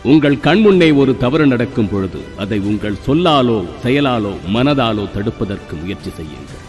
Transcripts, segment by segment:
உங்கள் கண்முன்னே ஒரு தவறு நடக்கும் பொழுது அதை உங்கள் சொல்லாலோ செயலாலோ மனதாலோ தடுப்பதற்கு முயற்சி செய்யுங்கள்.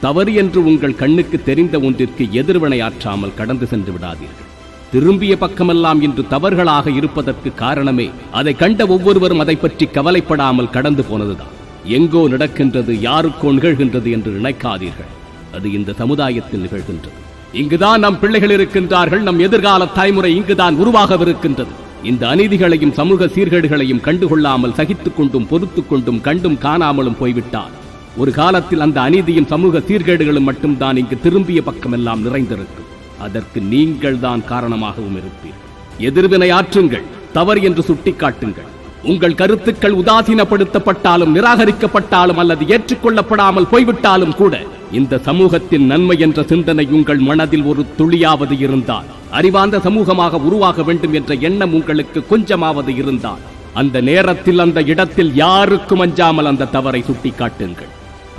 தவறு என்று உங்கள் கண்ணுக்கு தெரிந்த ஒன்றிற்கு எதிர்வினை ஆற்றாமல் கடந்து சென்று விடாதீர்கள். திரும்பிய பக்கமெல்லாம் இன்று தவறுகளாக இருப்பதற்கு காரணமே அதை கண்ட ஒவ்வொருவரும் அதை பற்றி கவலைப்படாமல் கடந்து போனதுதான். எங்கோ நடக்கின்றது, யாருக்கோ நிகழ்கின்றது என்று நினைக்காதீர்கள். அது இந்த சமுதாயத்தில் நிகழ்கின்றது. இங்குதான் நம் பிள்ளைகள் இருக்கின்றார்கள். நம் எதிர்கால தலைமுறை இங்குதான் உருவாகவிருக்கின்றது. இந்த அநீதிகளையும் சமூக சீர்கேடுகளையும் கண்டுகொள்ளாமல் சகித்துக் கொண்டும் பொறுத்துக் கொண்டும் கண்டும் காணாமலும் போய்விட்டால் ஒரு காலத்தில் அந்த அநீதியும் சமூக சீர்கேடுகளும் மட்டும்தான் இங்கு திரும்பிய பக்கமெல்லாம் நிறைந்திருக்கும். அதற்கு நீங்கள் தான் காரணமாகவும் இருப்பீர்கள். எதிர்வினை ஆற்றுங்கள், தவறு என்று சுட்டிக்காட்டுங்கள். உங்கள் கருத்துக்கள் உதாசீனப்படுத்தப்பட்டாலும் நிராகரிக்கப்பட்டாலும் அல்லது ஏற்றுக்கொள்ளப்படாமல் போய்விட்டாலும் கூட இந்த சமூகத்தின் நன்மை என்ற சிந்தனை உங்கள் மனதில் ஒரு துளியாவது இருந்தால், அறிவார்ந்த சமூகமாக உருவாக வேண்டும் என்ற எண்ணம் உங்களுக்கு கொஞ்சமாவது இருந்தால், அந்த நேரத்தில் அந்த இடத்தில் யாருக்கும் அஞ்சாமல் அந்த தவறை சுட்டிக்காட்டுங்கள்.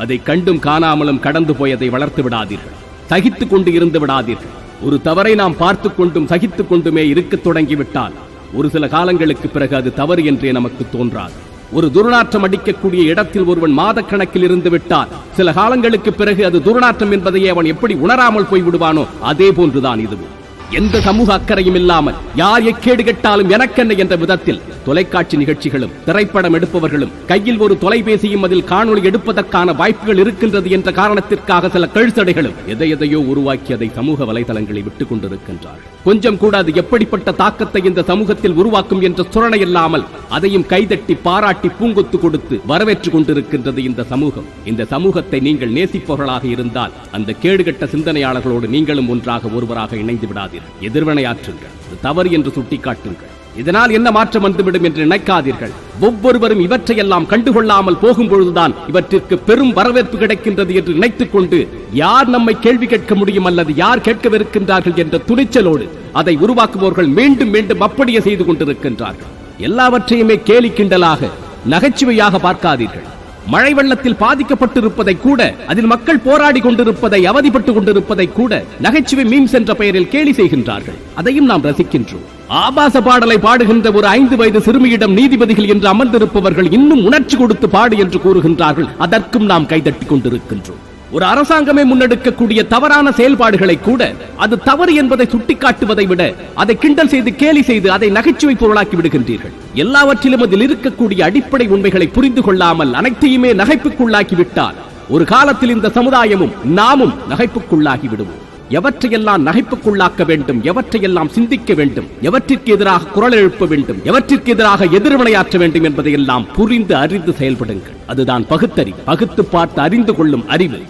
அதை கண்டும் காணாமலும் கடந்து போயதை வளர்த்து விடாதீர்கள். சகித்துக் கொண்டு இருந்து விடாதீர்கள். ஒரு தவறை நாம் பார்த்து கொண்டும் சகித்துக் கொண்டுமே இருக்க தொடங்கிவிட்டால் ஒரு சில காலங்களுக்கு பிறகு அது தவறு என்றே நமக்கு தோன்றாது. ஒரு துர்நாற்றம் அடிக்கக்கூடிய இடத்தில் ஒருவன் மாதக்கணக்கில் இருந்து விட்டால் சில காலங்களுக்கு பிறகு அது துர்நாற்றம் என்பதையே அவன் எப்படி உணராமல் போய்விடுவானோ அதே போன்றுதான் இதுவும். எந்த சமூக அக்கறையும் இல்லாமல் யார் எக்கேடு கெட்டாலும் எனக்கென்ன என்ற விதத்தில் தொலைக்காட்சி நிகழ்ச்சிகளும் திரைப்படம் எடுப்பவர்களும் கையில் ஒரு தொலைபேசியும் அதில் காணொளி எடுப்பதற்கான வாய்ப்புகள் இருக்கின்றது என்ற காரணத்திற்காக சில கழுசடைகளும் எதையோ உருவாக்கி அதை சமூக வலைதளங்களில் விட்டுக் கொண்டிருக்கின்றார்கள். கொஞ்சம் கூட அது எப்படிப்பட்ட தாக்கத்தை இந்த சமூகத்தில் உருவாக்கும் என்ற சுரணை இல்லாமல் அதையும் கைதட்டி பாராட்டி பூங்கொத்து கொடுத்து வரவேற்றுக் கொண்டிருக்கின்றது இந்த சமூகம். இந்த சமூகத்தை நீங்கள் நேசிப்பவர்களாக இருந்தால் அந்த கேடுகட்ட சிந்தனையாளர்களோடு நீங்களும் ஒருவராக இணைந்து விடாதீர்கள். எதிர்வினையாற்றுங்கள், தவறு என்று சுட்டிக்காட்டுங்கள். இதனால் என்ன மாற்றம் வந்துவிடும் என்று நினைக்காதீர்கள். ஒவ்வொருவரும் இவற்றையெல்லாம் கண்டுகொள்ளாமல் போகும்பொழுதுதான் இவற்றிற்கு பெரும் வரவேற்பு கிடைக்கின்றது என்று நினைத்துக் கொண்டு யார் நம்மை கேள்வி கேட்க முடியும் அல்லது யார் கேட்கவிருக்கின்றார்கள் என்ற துணிச்சலோடு அதை உருவாக்குபவர்கள் மீண்டும் மீண்டும் அப்படியே செய்து கொண்டிருக்கின்றார்கள். எல்லாவற்றையுமே கேலி கிண்டலாக நகைச்சுவையாக பார்க்காதீர்கள். மழை வெள்ளத்தில் பாதிக்கப்பட்டிருப்பதை கூட, அதில் மக்கள் போராடி கொண்டிருப்பதை, அவதிப்பட்டுக் கொண்டிருப்பதை கூட நகைச்சுவை மீம்ஸ் என்ற பெயரில் கேலி செய்கின்றார்கள். அதையும் நாம் ரசிக்கின்றோம். ஆபாச பாடலை பாடுகின்ற ஒரு 5 வயது சிறுமியிடம் நீதிபதிகள் என்று அமர்ந்திருப்பவர்கள் இன்னும் உணர்ச்சி கொடுத்து பாடு என்று கூறுகின்றார்கள். அதற்கும் நாம் கைதட்டிக் கொண்டிருக்கின்றோம். ஒரு அரசாங்கமே முன்னெடுக்கக்கூடிய தவறான செயல்பாடுகளை கூட அது தவறு என்பதை சுட்டிக்காட்டுவதை விட அதை கிண்டல் செய்து கேலி செய்து அதை நகைச்சுவை பொருளாக்கி விடுகின்றீர்கள். எல்லாவற்றிலும் அதில் இருக்கக்கூடிய அடிப்படை உண்மைகளை புரிந்து கொள்ளாமல் அனைத்தையுமே நகைப்புக்குள்ளாக்கி விட்டால் ஒரு காலத்தில் இந்த சமுதாயமும் நாமும் நகைப்புக்குள்ளாகி விடுவோம். எவற்றையெல்லாம் நகைப்புக்குள்ளாக்க வேண்டும், எவற்றையெல்லாம் சிந்திக்க வேண்டும், எவற்றிற்கு எதிராக குரல் எழுப்ப வேண்டும், எவற்றிற்கு எதிராக எதிர்வினையாற்ற வேண்டும் என்பதையெல்லாம் புரிந்து அறிந்து செயல்படுங்கள். அதுதான் பகுத்தறிவு. பகுத்து பார்த்து அறிந்து கொள்ளும் அறிவு.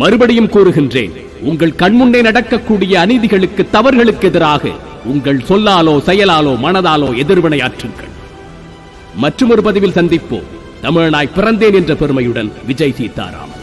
மறுபடியும் கூறுகின்றேன், உங்கள் கண்முன்னே நடக்கக்கூடிய அநீதிகளுக்கு தவறுகளுக்கு எதிராக உங்கள் சொல்லாலோ செயலாலோ மனதாலோ எதிர்வினையாற்றுங்கள். மற்றொரு பதிவில் சந்திப்போம். தமிழனாய் பிறந்தேன் என்ற பெருமையுடன் விஜய் சீதாராமன்.